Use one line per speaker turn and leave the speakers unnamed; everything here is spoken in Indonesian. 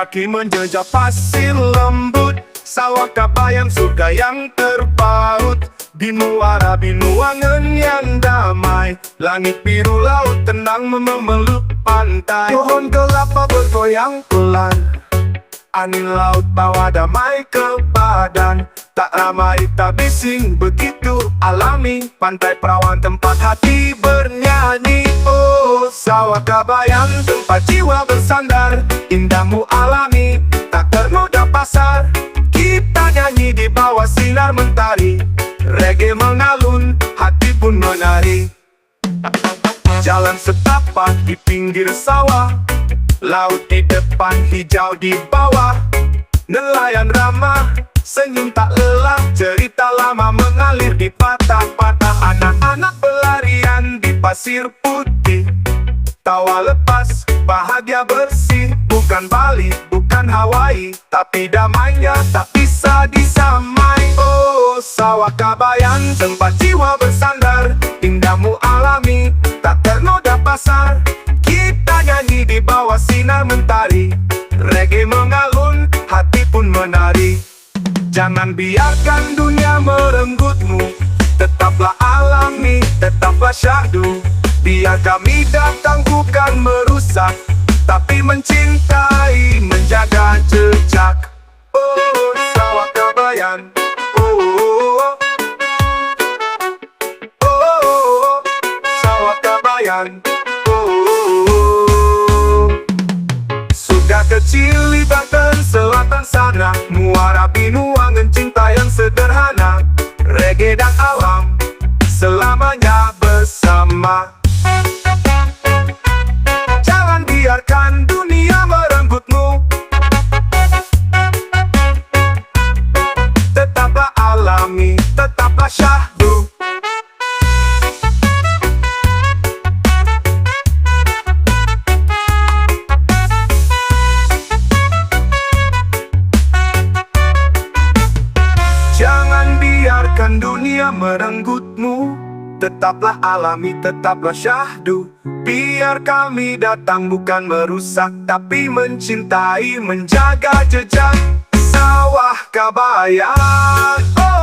kaki menjejak pasir lembut. Sawah kabayan surga yang terpaut. Di muara binuangan yang damai. Langit biru laut tenang memeluk pantai. Pohon kelapa bergoyang pelan. Angin laut bawa damai ke badan. Tak ramai tak bising begitu alami. Pantai perawan tempat hati bernyanyi. Oh, sawah kabayan tempat jiwa bersandar. Indahmu alami tak ternoda pasar. Kita nyanyi di bawah sinar mentari. Reggae mengalun, hati pun menari. Jalan setapak di pinggir sawah. Laut di depan, hijau di bawah. Nelayan ramah, senyum tak lelah. Cerita lama mengalir di patah-patah. Anak-anak berlarian di pasir putih. Tawa lepas, bahagia bersih. Bukan Bali, bukan Hawaii, tapi damainya tak bisa disamai. Oh, sawah kabayan tempat jiwa bersandar. Indahmu alami, tak ternoda pasar. Kita nyanyi di bawah sinar mentari. Reggae mengalun, hati pun menari. Jangan biarkan dunia merenggutmu. Tetaplah alami, tetaplah syahdu. Biar kami datang bukan merusak, tapi mencintai, menjaga jejak. Oh, sawah kabayan. Oh, oh, oh, oh, sawah kabayan. Sudah kecil di Banten selatan sana. Muara binuangan cinta yang sederhana. Reggae dan alam selamanya bersama. Jangan biarkan dunia merenggutmu. Tetaplah alami, tetaplah syahdu. Jangan biarkan dunia merenggutmu. Tetaplah alami, tetaplah syahdu. Biar kami datang bukan merusak, tapi mencintai, menjaga jejak. Sawah kabayan. Oh.